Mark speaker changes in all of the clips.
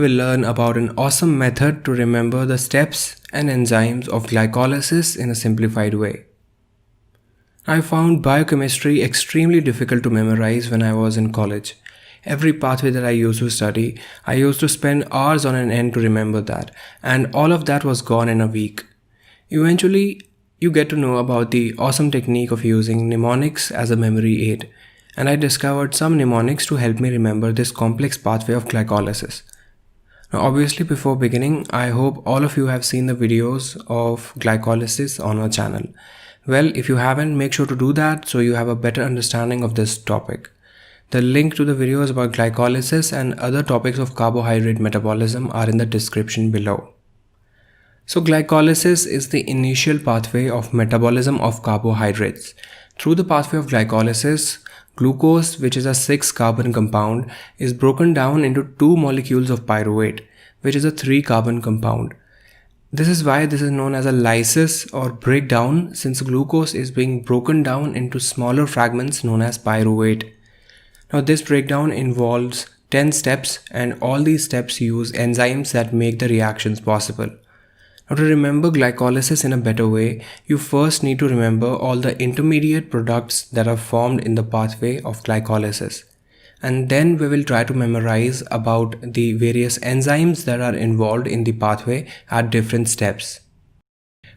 Speaker 1: We'll learn about an awesome method to remember the steps and enzymes of glycolysis in a simplified way. I found biochemistry extremely difficult to memorize when I was in college. Every pathway that I used to study, I used to spend hours on end to remember that, and all of that was gone in a week. Eventually, you get to know about the awesome technique of using mnemonics as a memory aid, and I discovered some mnemonics to help me remember this complex pathway of glycolysis. Now, obviously, before beginning, I hope all of you have seen the videos of glycolysis on our channel. Well, if you haven't, make sure to do that so you have a better understanding of this topic. The link to the videos about glycolysis and other topics of carbohydrate metabolism are in the description below. So glycolysis is the initial pathway of metabolism of carbohydrates. Through the pathway of glycolysis, glucose, which is a 6-carbon compound, is broken down into 2 molecules of pyruvate, which is a 3-carbon compound. This is why this is known as a lysis or breakdown, since glucose is being broken down into smaller fragments known as pyruvate. Now this breakdown involves 10 steps, and all these steps use enzymes that make the reactions possible. Now to remember glycolysis in a better way, you first need to remember all the intermediate products that are formed in the pathway of glycolysis. And then we will try to memorize about the various enzymes that are involved in the pathway at different steps.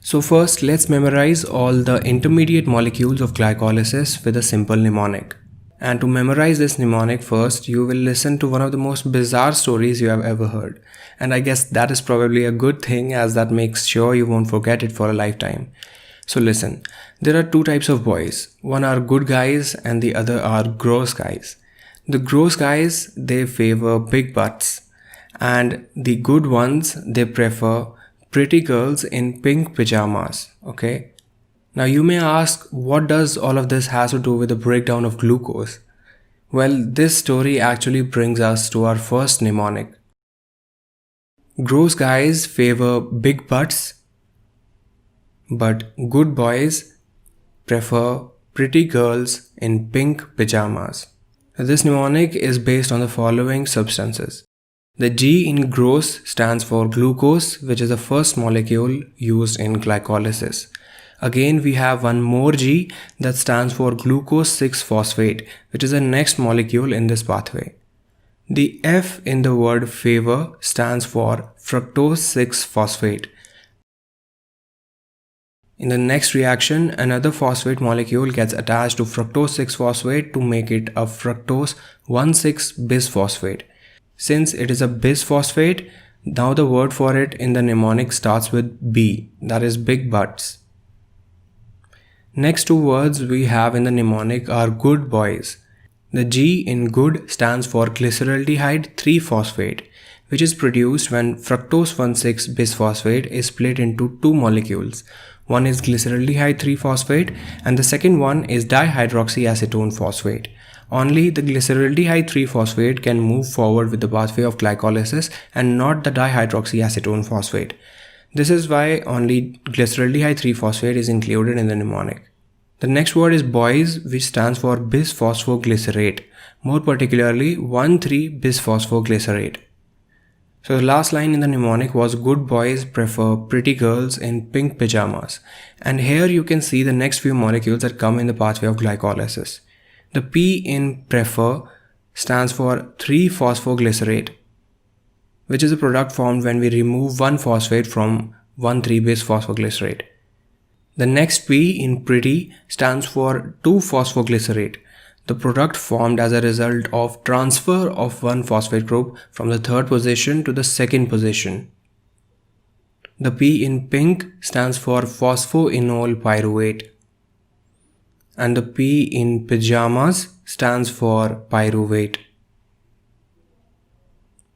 Speaker 1: So first, let's memorize all the intermediate molecules of glycolysis with a simple mnemonic. And to memorize this mnemonic first, you will listen to one of the most bizarre stories you have ever heard. And I guess that is probably a good thing, as that makes sure you won't forget it for a lifetime. So listen, there are 2 types of boys. One are good guys and the other are gross guys. The gross guys, they favor big butts, and the good ones, they prefer pretty girls in pink pajamas, okay? Now you may ask, what does all of this has to do with the breakdown of glucose? Well, this story actually brings us to our first mnemonic. Gross guys favor big butts, but good boys prefer pretty girls in pink pajamas. This mnemonic is based on the following substances. The G in gross stands for glucose, which is the first molecule used in glycolysis. Again, we have one more G that stands for glucose 6-phosphate, which is the next molecule in this pathway. The F in the word favor stands for fructose 6-phosphate. In the next reaction, another phosphate molecule gets attached to fructose 6-phosphate to make it a fructose 1,6-bisphosphate. Since it is a bisphosphate, now the word for it in the mnemonic starts with B, that is big butts. Next 2 words we have in the mnemonic are good boys. The G in good stands for glyceraldehyde 3-phosphate, which is produced when fructose 1,6-bisphosphate is split into 2 molecules. One is glyceraldehyde 3-phosphate and the second one is dihydroxyacetone phosphate. Only the glyceraldehyde 3-phosphate can move forward with the pathway of glycolysis and not the dihydroxyacetone phosphate. This is why only glyceraldehyde 3-phosphate is included in the mnemonic. The next word is boys, which stands for bisphosphoglycerate, more particularly 1,3-bisphosphoglycerate. So the last line in the mnemonic was good boys prefer pretty girls in pink pajamas. And here you can see the next few molecules that come in the pathway of glycolysis. The P in prefer stands for 3-phosphoglycerate, which is a product formed when we remove 1 phosphate from 1,3-bisphosphoglycerate. The next P in pretty stands for 2-phosphoglycerate, the product formed as a result of transfer of 1 phosphate group from the 3rd position to the 2nd position. The P in pink stands for phosphoenol pyruvate, and the P in pajamas stands for pyruvate,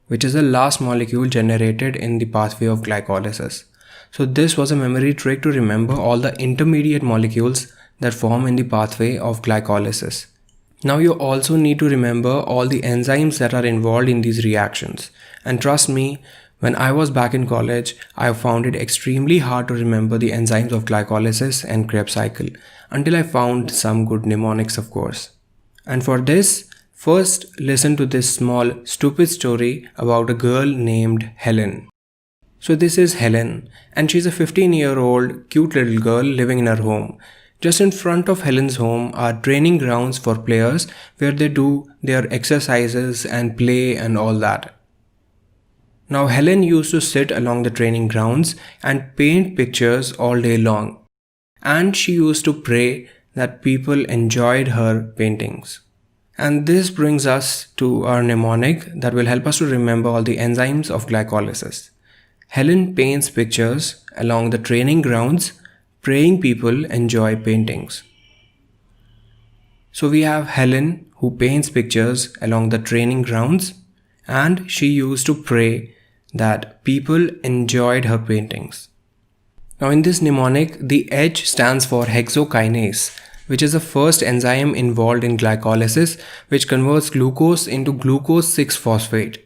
Speaker 1: which is the last molecule generated in the pathway of glycolysis. So this was a memory trick to remember all the intermediate molecules that form in the pathway of glycolysis. Now you also need to remember all the enzymes that are involved in these reactions. And trust me, when I was back in college, I found it extremely hard to remember the enzymes of glycolysis and Krebs cycle, until I found some good mnemonics, of course. And for this, First, listen to this small, stupid story about a girl named Helen. So this is Helen, and she's a 15-year-old cute little girl living in her home. Just in front of Helen's home are training grounds for players where they do their exercises and play and all that. Now Helen used to sit along the training grounds and paint pictures all day long. And she used to pray that people enjoyed her paintings. And this brings us to our mnemonic that will help us to remember all the enzymes of glycolysis. Helen paints pictures along the training grounds, praying people enjoy paintings. So we have Helen who paints pictures along the training grounds, and she used to pray that people enjoyed her paintings. Now in this mnemonic, the H stands for hexokinase, which is the first enzyme involved in glycolysis, which converts glucose into glucose 6-phosphate.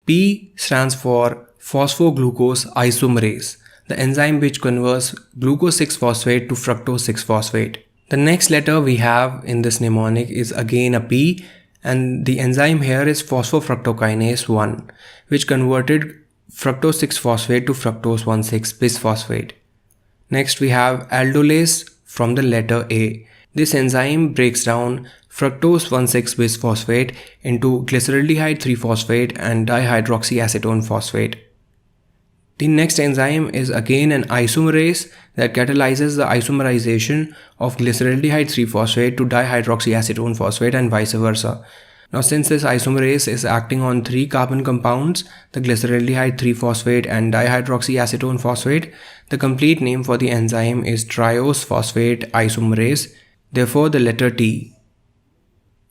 Speaker 1: P stands for phosphoglucose isomerase, the enzyme which converts glucose 6-phosphate to fructose 6-phosphate. The next letter we have in this mnemonic is again a P, and the enzyme here is phosphofructokinase 1, which converted fructose 6-phosphate to fructose 1,6-bisphosphate. Next we have aldolase from the letter A. This enzyme breaks down fructose 1,6-bisphosphate into glyceraldehyde 3-phosphate and dihydroxyacetone phosphate. The next enzyme is again an isomerase that catalyzes the isomerization of glyceraldehyde 3-phosphate to dihydroxyacetone phosphate and vice versa. Now since this isomerase is acting on 3 carbon compounds, the glyceraldehyde 3-phosphate and dihydroxyacetone phosphate, the complete name for the enzyme is triose phosphate isomerase, therefore the letter T.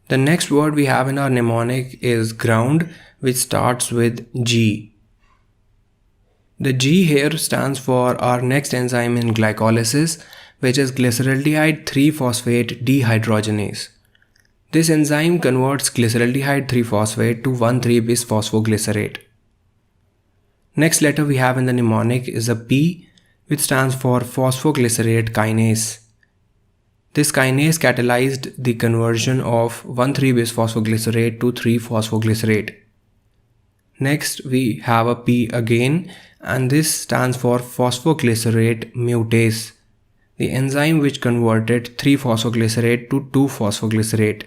Speaker 1: The next word we have in our mnemonic is ground, which starts with G. The G here stands for our next enzyme in glycolysis, which is glyceraldehyde 3-phosphate dehydrogenase. This enzyme converts glyceraldehyde 3-phosphate to 1,3-bisphosphoglycerate. Next letter we have in the mnemonic is a P, which stands for phosphoglycerate kinase. This kinase catalyzed the conversion of 1,3-bisphosphoglycerate to 3-phosphoglycerate. Next we have a P again, and this stands for phosphoglycerate mutase, the enzyme which converted 3-phosphoglycerate to 2-phosphoglycerate.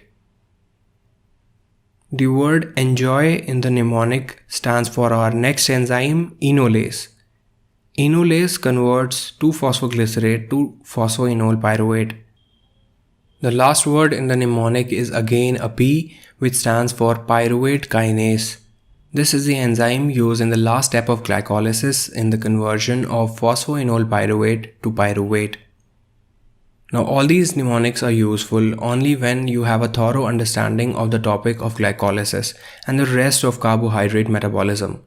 Speaker 1: The word enjoy in the mnemonic stands for our next enzyme, enolase. Enolase converts 2-phosphoglycerate to phosphoenol pyruvate. The last word in the mnemonic is again a P, which stands for pyruvate kinase. This is the enzyme used in the last step of glycolysis in the conversion of phosphoenol pyruvate to pyruvate. Now all these mnemonics are useful only when you have a thorough understanding of the topic of glycolysis and the rest of carbohydrate metabolism.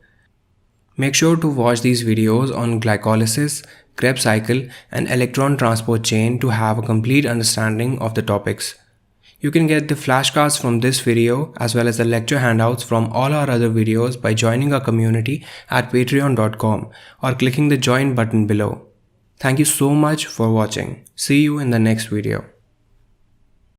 Speaker 1: Make sure to watch these videos on glycolysis, Krebs cycle and electron transport chain to have a complete understanding of the topics. You can get the flashcards from this video as well as the lecture handouts from all our other videos by joining our community at patreon.com or clicking the join button below. Thank you so much for watching. See you in the next video.